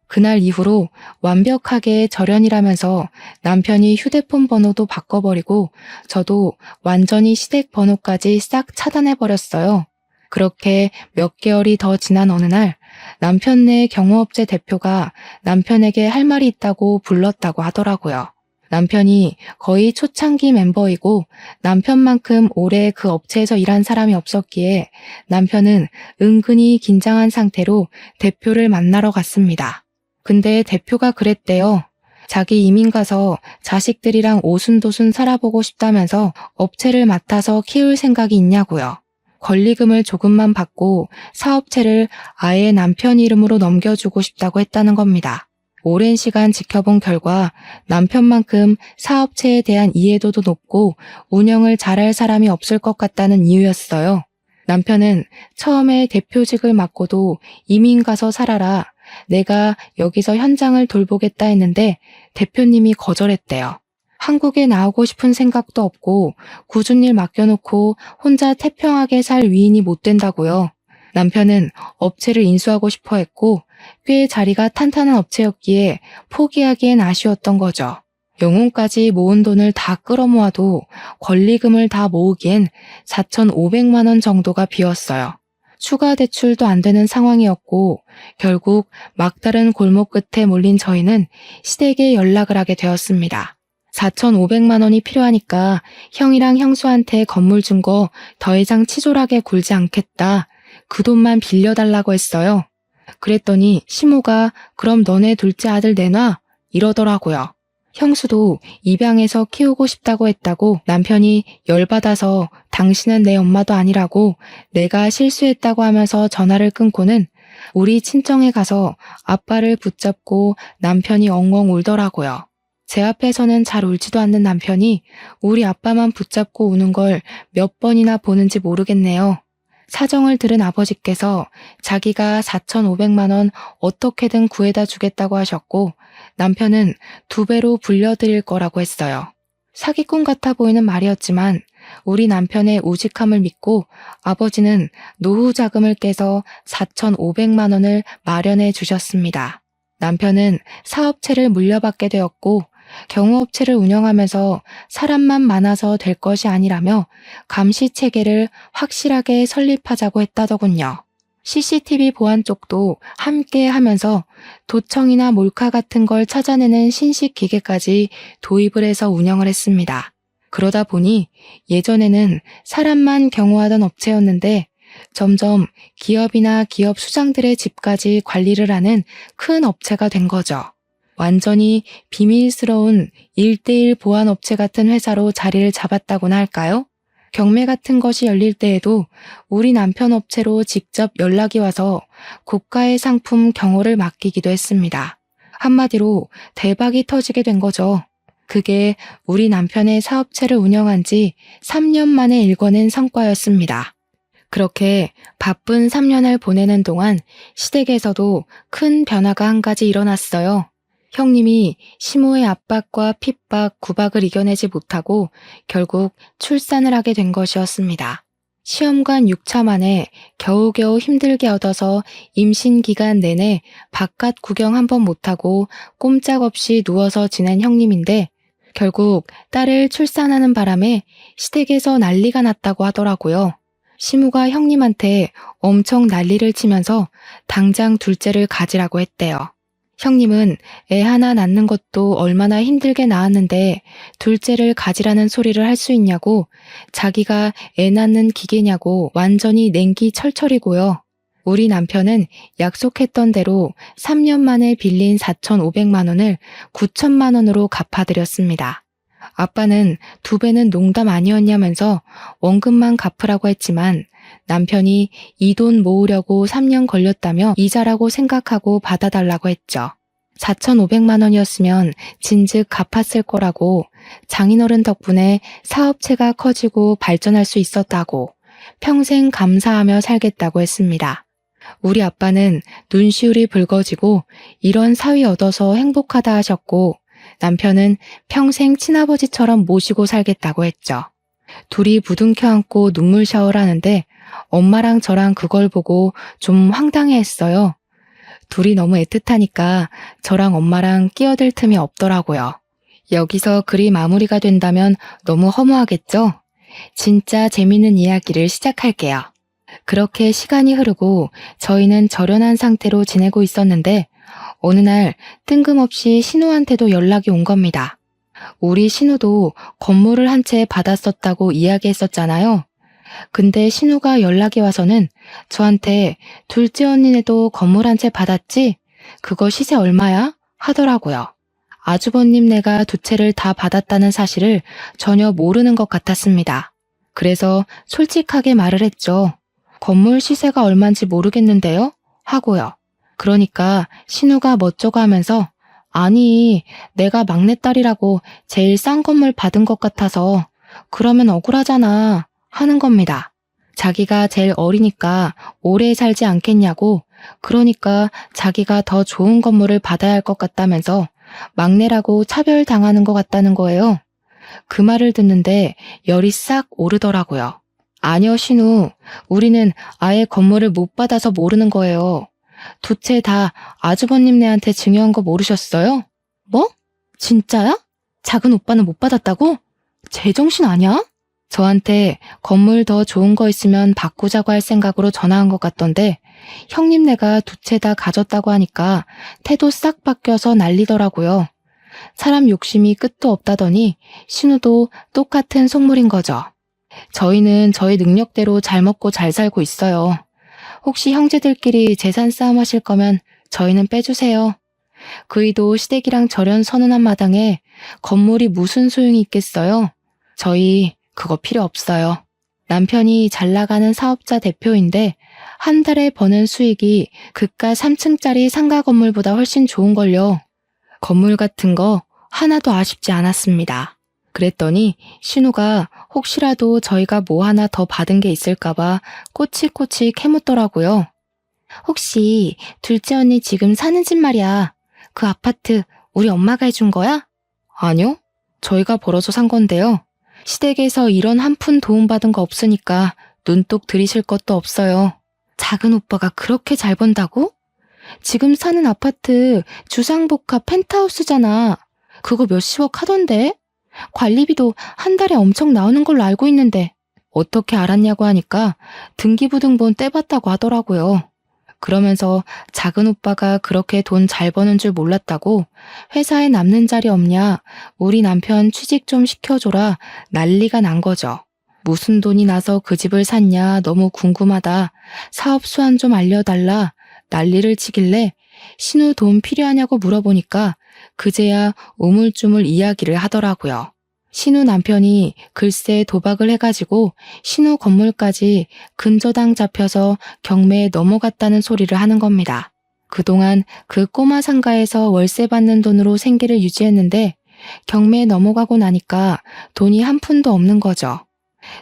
그날 이후로 완벽하게 절연이라면서 남편이 휴대폰 번호도 바꿔버리고 저도 완전히 시댁 번호까지 싹 차단해버렸어요. 그렇게 몇 개월이 더 지난 어느 날 남편네 경호업체 대표가 남편에게 할 말이 있다고 불렀다고 하더라고요. 남편이 거의 초창기 멤버이고 남편만큼 오래 그 업체에서 일한 사람이 없었기에 남편은 은근히 긴장한 상태로 대표를 만나러 갔습니다. 근데 대표가 그랬대요. 자기 이민 가서 자식들이랑 오순도순 살아보고 싶다면서 업체를 맡아서 키울 생각이 있냐고요. 권리금을 조금만 받고 사업체를 아예 남편 이름으로 넘겨주고 싶다고 했다는 겁니다. 오랜 시간 지켜본 결과 남편만큼 사업체에 대한 이해도도 높고 운영을 잘할 사람이 없을 것 같다는 이유였어요. 남편은 처음에 대표직을 맡고도 이민 가서 살아라. 내가 여기서 현장을 돌보겠다 했는데 대표님이 거절했대요. 한국에 나오고 싶은 생각도 없고 굳은 일 맡겨놓고 혼자 태평하게 살 위인이 못 된다고요. 남편은 업체를 인수하고 싶어 했고 꽤 자리가 탄탄한 업체였기에 포기하기엔 아쉬웠던 거죠. 영혼까지 모은 돈을 다 끌어모아도 권리금을 다 모으기엔 4,500만 원 정도가 비었어요. 추가 대출도 안 되는 상황이었고 결국 막다른 골목 끝에 몰린 저희는 시댁에 연락을 하게 되었습니다. 4,500만 원이 필요하니까 형이랑 형수한테 건물 준 거 더 이상 치졸하게 굴지 않겠다. 그 돈만 빌려달라고 했어요. 그랬더니 시모가 그럼 너네 둘째 아들 내놔 이러더라고요. 형수도 입양해서 키우고 싶다고 했다고 남편이 열받아서 당신은 내 엄마도 아니라고 내가 실수했다고 하면서 전화를 끊고는 우리 친정에 가서 아빠를 붙잡고 남편이 엉엉 울더라고요. 제 앞에서는 잘 울지도 않는 남편이 우리 아빠만 붙잡고 우는 걸 몇 번이나 보는지 모르겠네요. 사정을 들은 아버지께서 자기가 4,500만 원 어떻게든 구해다 주겠다고 하셨고 남편은 2배로 불려드릴 거라고 했어요. 사기꾼 같아 보이는 말이었지만 우리 남편의 우직함을 믿고 아버지는 노후 자금을 깨서 4,500만 원을 마련해 주셨습니다. 남편은 사업체를 물려받게 되었고 경호업체를 운영하면서 사람만 많아서 될 것이 아니라며 감시 체계를 확실하게 설립하자고 했다더군요. CCTV 보안 쪽도 함께 하면서 도청이나 몰카 같은 걸 찾아내는 신식 기계까지 도입을 해서 운영을 했습니다. 그러다 보니 예전에는 사람만 경호하던 업체였는데 점점 기업이나 기업 수장들의 집까지 관리를 하는 큰 업체가 된 거죠. 완전히 비밀스러운 1:1 보안업체 같은 회사로 자리를 잡았다고나 할까요? 경매 같은 것이 열릴 때에도 우리 남편 업체로 직접 연락이 와서 고가의 상품 경호를 맡기기도 했습니다. 한마디로 대박이 터지게 된 거죠. 그게 우리 남편의 사업체를 운영한 지 3년 만에 일궈낸 성과였습니다. 그렇게 바쁜 3년을 보내는 동안 시댁에서도 큰 변화가 한 가지 일어났어요. 형님이 시모의 압박과 핍박, 구박을 이겨내지 못하고 결국 출산을 하게 된 것이었습니다. 시험관 6차 만에 겨우겨우 힘들게 얻어서 임신 기간 내내 바깥 구경 한 번 못하고 꼼짝없이 누워서 지낸 형님인데 결국 딸을 출산하는 바람에 시댁에서 난리가 났다고 하더라고요. 시모가 형님한테 엄청 난리를 치면서 당장 둘째를 가지라고 했대요. 형님은 애 하나 낳는 것도 얼마나 힘들게 낳았는데 둘째를 가지라는 소리를 할 수 있냐고 자기가 애 낳는 기계냐고 완전히 냉기 철철이고요. 우리 남편은 약속했던 대로 3년 만에 빌린 4,500만 원을 9천만 원으로 갚아드렸습니다. 아빠는 2배는 농담 아니었냐면서 원금만 갚으라고 했지만 남편이 이 돈 모으려고 3년 걸렸다며 이자라고 생각하고 받아달라고 했죠. 4,500만 원이었으면 진즉 갚았을 거라고 장인어른 덕분에 사업체가 커지고 발전할 수 있었다고 평생 감사하며 살겠다고 했습니다. 우리 아빠는 눈시울이 붉어지고 이런 사위 얻어서 행복하다 하셨고 남편은 평생 친아버지처럼 모시고 살겠다고 했죠. 둘이 부둥켜 안고 눈물 샤워를 하는데 엄마랑 저랑 그걸 보고 좀 황당해했어요. 둘이 너무 애틋하니까 저랑 엄마랑 끼어들 틈이 없더라고요. 여기서 글이 마무리가 된다면 너무 허무하겠죠? 진짜 재밌는 이야기를 시작할게요. 그렇게 시간이 흐르고 저희는 절연한 상태로 지내고 있었는데 어느 날 뜬금없이 신우한테도 연락이 온 겁니다. 우리 신우도 건물을 한 채 받았었다고 이야기했었잖아요. 근데 신우가 연락이 와서는 저한테 둘째 언니네도 건물 한 채 받았지? 그거 시세 얼마야? 하더라고요. 아주버님네가 2채를 다 받았다는 사실을 전혀 모르는 것 같았습니다. 그래서 솔직하게 말을 했죠. 건물 시세가 얼만지 모르겠는데요? 하고요. 그러니까 신우가 멋쩍어 하면서 아니, 내가 막내딸이라고 제일 싼 건물 받은 것 같아서 그러면 억울하잖아 하는 겁니다. 자기가 제일 어리니까 오래 살지 않겠냐고 그러니까 자기가 더 좋은 건물을 받아야 할 것 같다면서 막내라고 차별당하는 것 같다는 거예요. 그 말을 듣는데 열이 싹 오르더라고요. 아니요, 신우. 우리는 아예 건물을 못 받아서 모르는 거예요. 두 채 다 아주버님네한테 증여한 거 모르셨어요? 뭐? 진짜야? 작은 오빠는 못 받았다고? 제정신 아니야? 저한테 건물 더 좋은 거 있으면 바꾸자고 할 생각으로 전화한 것 같던데 형님네가 두 채 다 가졌다고 하니까 태도 싹 바뀌어서 난리더라고요. 사람 욕심이 끝도 없다더니 신우도 똑같은 속물인 거죠. 저희는 저희 능력대로 잘 먹고 잘 살고 있어요. 혹시 형제들끼리 재산 싸움 하실 거면 저희는 빼주세요. 그이도 시댁이랑 절연 선언한 마당에 건물이 무슨 소용이 있겠어요? 저희 그거 필요 없어요. 남편이 잘 나가는 사업자 대표인데 한 달에 버는 수익이 그깟 3층짜리 상가 건물보다 훨씬 좋은걸요. 건물 같은 거 하나도 아쉽지 않았습니다. 그랬더니 신우가 혹시라도 저희가 뭐 하나 더 받은 게 있을까봐 꼬치꼬치 캐묻더라고요. 혹시 둘째 언니 지금 사는 집 말이야. 그 아파트 우리 엄마가 해준 거야? 아니요. 저희가 벌어서 산 건데요. 시댁에서 이런 한 푼 도움받은 거 없으니까 눈독 들이실 것도 없어요. 작은 오빠가 그렇게 잘 번다고? 지금 사는 아파트 주상복합 펜트하우스잖아. 그거 몇십억 하던데? 관리비도 한 달에 엄청 나오는 걸로 알고 있는데 어떻게 알았냐고 하니까 등기부등본 떼봤다고 하더라고요. 그러면서 작은 오빠가 그렇게 돈 잘 버는 줄 몰랐다고 회사에 남는 자리 없냐, 우리 남편 취직 좀 시켜줘라 난리가 난 거죠. 무슨 돈이 나서 그 집을 샀냐 너무 궁금하다, 사업 수완 좀 알려달라 난리를 치길래 신우 돈 필요하냐고 물어보니까 그제야 우물쭈물 이야기를 하더라고요. 신우 남편이 글쎄 도박을 해가지고 신우 건물까지 근저당 잡혀서 경매에 넘어갔다는 소리를 하는 겁니다. 그동안 그 꼬마 상가에서 월세 받는 돈으로 생계를 유지했는데 경매에 넘어가고 나니까 돈이 한 푼도 없는 거죠.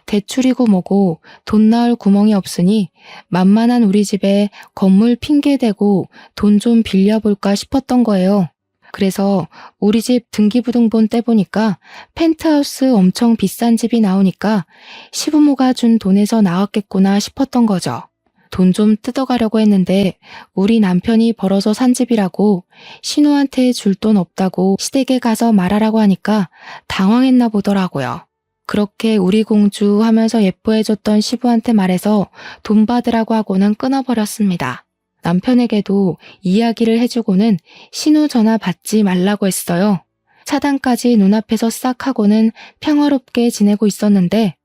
대출이고 뭐고 돈 나올 구멍이 없으니 만만한 우리 집에 건물 핑계대고 돈 좀 빌려볼까 싶었던 거예요. 그래서 우리 집 등기부등본 떼보니까 펜트하우스 엄청 비싼 집이 나오니까 시부모가 준 돈에서 나왔겠구나 싶었던 거죠. 돈 좀 뜯어가려고 했는데 우리 남편이 벌어서 산 집이라고 신우한테 줄 돈 없다고 시댁에 가서 말하라고 하니까 당황했나 보더라고요. 그렇게 우리 공주 하면서 예뻐해줬던 시부한테 말해서 돈 받으라고 하고는 끊어버렸습니다. 남편에게도 이야기를 해주고는 신우 전화 받지 말라고 했어요. 차단까지 눈앞에서 싹 하고는 평화롭게 지내고 있었는데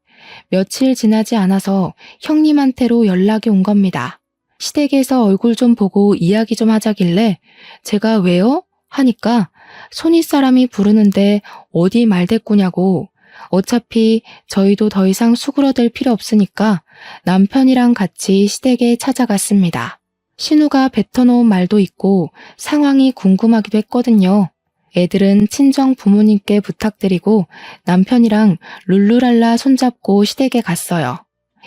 며칠 지나지 않아서 형님한테로 연락이 온 겁니다. 시댁에서 얼굴 좀 보고 이야기 좀 하자길래 제가 왜요? 하니까 손윗사람이 부르는데 어디 말대꾸냐고, 어차피 저희도 더 이상 수그러들 필요 없으니까 남편이랑 같이 시댁에 찾아갔습니다. 신우가 뱉어놓은 말도 있고 상황이 궁금하기도 했거든요. 애들은 친정 부모님께 부탁드리고 남편이랑 룰루랄라 손잡고 시댁에 갔어요.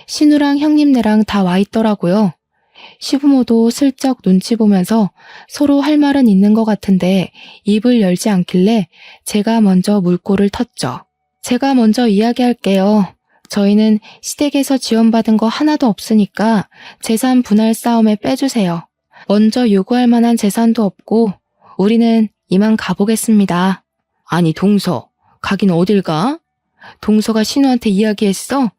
신우랑 형님네랑 다 와 있더라고요. 시부모도 슬쩍 눈치 보면서 서로 할 말은 있는 것 같은데 입을 열지 않길래 제가 먼저 물꼬를 텄죠. 제가 먼저 이야기할게요. 저희는 시댁에서 지원받은 거 하나도 없으니까 재산 분할 싸움에 빼주세요. 먼저 요구할 만한 재산도 없고 우리는 이만 가보겠습니다. 아니 동서, 가긴 어딜 가? 동서가 신우한테 이야기했어?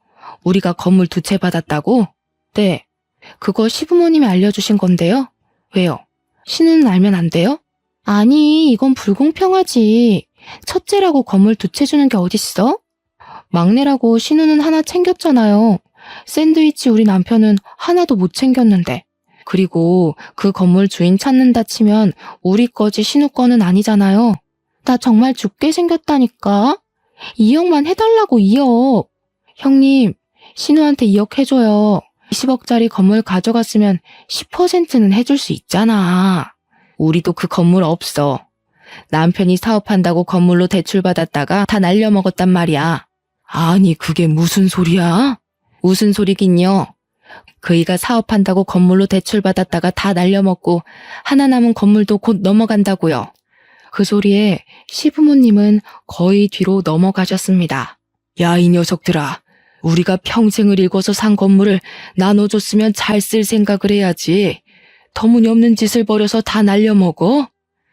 우리가 건물 두 채 받았다고? 네. 그거 시부모님이 알려주신 건데요. 왜요? 신우는 알면 안 돼요? 아니, 이건 불공평하지. 첫째라고 건물 두 채 주는 게 어딨어? 막내라고 신우는 하나 챙겼잖아요. 샌드위치 우리 남편은 하나도 못 챙겼는데. 그리고 그 건물 주인 찾는다 치면 우리 거지 신우 거는 아니잖아요. 나 정말 죽게 생겼다니까. 2억만 해달라고 2억. 형님, 신우한테 2억 해줘요. 20억짜리 건물 가져갔으면 10%는 해줄 수 있잖아. 우리도 그 건물 없어. 남편이 사업한다고 건물로 대출받았다가 다 날려먹었단 말이야. 아니 그게 무슨 소리야? 무슨 소리긴요. 그이가 사업한다고 건물로 대출받았다가 다 날려먹고 하나 남은 건물도 곧 넘어간다고요. 그 소리에 시부모님은 거의 뒤로 넘어가셨습니다. 야, 이 녀석들아. 우리가 평생을 읽어서 산 건물을 나눠줬으면 잘 쓸 생각을 해야지. 터무니없는 짓을 벌여서 다 날려먹어?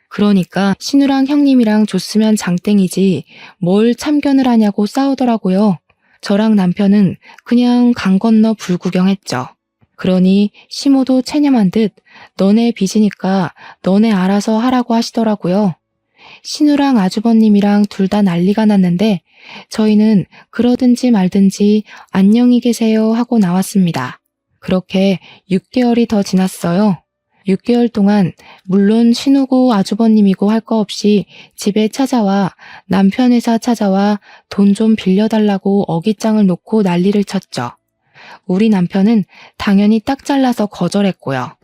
그러니까 신우랑 형님이랑 줬으면 장땡이지 뭘 참견을 하냐고 싸우더라고요. 저랑 남편은 그냥 강 건너 불구경했죠. 그러니 시모도 체념한 듯 너네 빚이니까 너네 알아서 하라고 하시더라고요. 신우랑 아주버님이랑 둘 다 난리가 났는데 저희는 그러든지 말든지 안녕히 계세요 하고 나왔습니다. 그렇게 6개월이 더 지났어요. 6개월 동안 물론 신우고 아주버님이고 할 거 없이 집에 찾아와 남편 회사 찾아와 돈 좀 빌려달라고 어깃장을 놓고 난리를 쳤죠. 우리 남편은 당연히 딱 잘라서 거절했고요.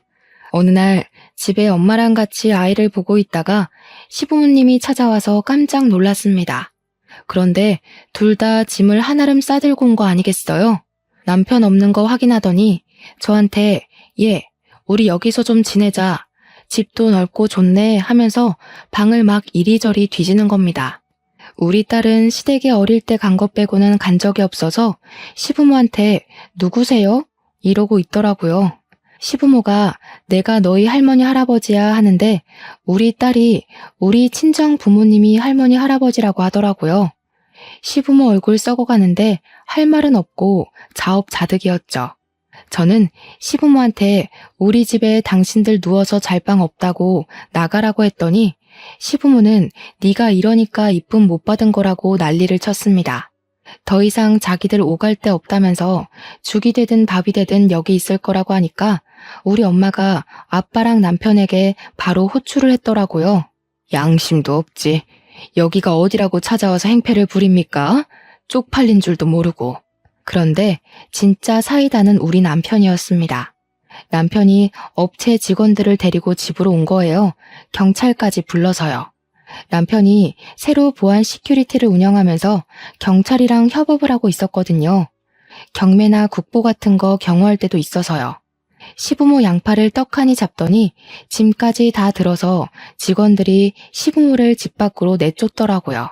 어느 날 집에 엄마랑 같이 아이를 보고 있다가 시부모님이 찾아와서 깜짝 놀랐습니다. 그런데 둘 다 짐을 한아름 싸들고 온 거 아니겠어요? 남편 없는 거 확인하더니 저한테 우리 여기서 좀 지내자. 집도 넓고 좋네 하면서 방을 막 이리저리 뒤지는 겁니다. 우리 딸은 시댁에 어릴 때 간 것 빼고는 간 적이 없어서 시부모한테 누구세요? 이러고 있더라고요. 시부모가 내가 너희 할머니 할아버지야 하는데 우리 딸이 우리 친정 부모님이 할머니 할아버지라고 하더라고요. 시부모 얼굴 썩어가는데 할 말은 없고 자업자득이었죠. 저는 시부모한테 우리 집에 당신들 누워서 잘 방 없다고 나가라고 했더니 시부모는 네가 이러니까 이쁨 못 받은 거라고 난리를 쳤습니다. 더 이상 자기들 오갈 데 없다면서 죽이 되든 밥이 되든 여기 있을 거라고 하니까 우리 엄마가 아빠랑 남편에게 바로 호출을 했더라고요. 양심도 없지. 여기가 어디라고 찾아와서 행패를 부립니까? 쪽팔린 줄도 모르고. 그런데 진짜 사이다는 우리 남편이었습니다. 남편이 업체 직원들을 데리고 집으로 온 거예요. 경찰까지 불러서요. 남편이 새로 보안 시큐리티를 운영하면서 경찰이랑 협업을 하고 있었거든요. 경매나 국보 같은 거 경호할 때도 있어서요. 시부모 양팔을 떡하니 잡더니 짐까지 다 들어서 직원들이 시부모를 집 밖으로 내쫓더라고요.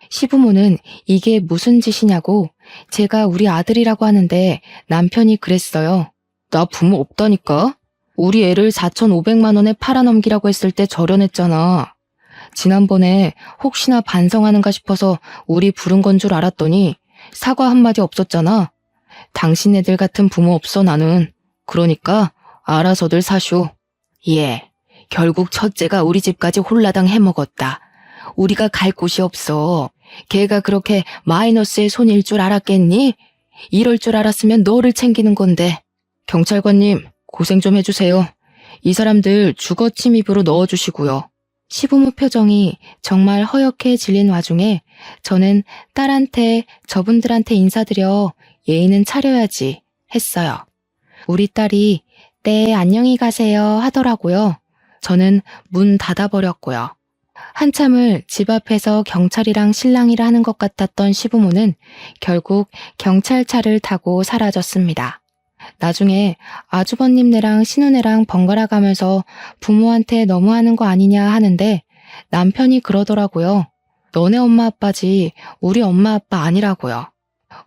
시부모는 이게 무슨 짓이냐고 제가 우리 아들이라고 하는데 남편이 그랬어요. 나 부모 없다니까? 우리 애를 4,500만 원에 팔아넘기라고 했을 때 절연했잖아. 지난번에 혹시나 반성하는가 싶어서 우리 부른 건 줄 알았더니 사과 한마디 없었잖아. 당신 애들 같은 부모 없어 나는. 그러니까 알아서들 사쇼. 결국 첫째가 우리 집까지 홀라당 해먹었다. 우리가 갈 곳이 없어. 걔가 그렇게 마이너스의 손일 줄 알았겠니? 이럴 줄 알았으면 너를 챙기는 건데. 경찰관님, 고생 좀 해주세요. 이 사람들 주거 침입으로 넣어주시고요. 시부모 표정이 정말 허옇게 질린 와중에 저는 딸한테 저분들한테 인사드려 예의는 차려야지 했어요. 우리 딸이 네 안녕히 가세요 하더라고요. 저는 문 닫아버렸고요. 한참을 집 앞에서 경찰이랑 실랑이를 하는 것 같았던 시부모는 결국 경찰차를 타고 사라졌습니다. 나중에 아주버님네랑 신우네랑 번갈아 가면서 부모한테 너무하는 거 아니냐 하는데 남편이 그러더라고요. 너네 엄마 아빠지 우리 엄마 아빠 아니라고요.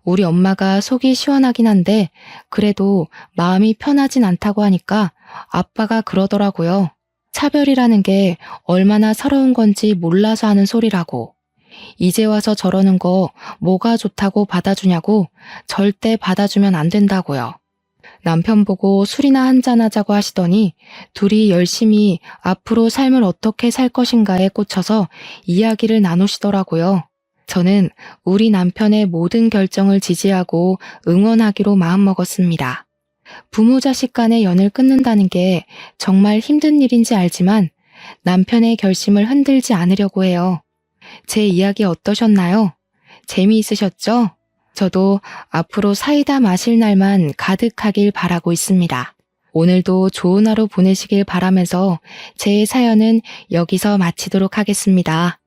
우리 엄마가 속이 시원하긴 한데 그래도 마음이 편하진 않다고 하니까 아빠가 그러더라고요. 차별이라는 게 얼마나 서러운 건지 몰라서 하는 소리라고. 이제 와서 저러는 거 뭐가 좋다고 받아주냐고 절대 받아주면 안 된다고요. 남편 보고 술이나 한잔하자고 하시더니 둘이 열심히 앞으로 삶을 어떻게 살 것인가에 꽂혀서 이야기를 나누시더라고요. 저는 우리 남편의 모든 결정을 지지하고 응원하기로 마음먹었습니다. 부모 자식 간의 연을 끊는다는 게 정말 힘든 일인지 알지만 남편의 결심을 흔들지 않으려고 해요. 제 이야기 어떠셨나요? 재미있으셨죠? 저도 앞으로 사이다 마실 날만 가득하길 바라고 있습니다. 오늘도 좋은 하루 보내시길 바라면서 제 사연은 여기서 마치도록 하겠습니다.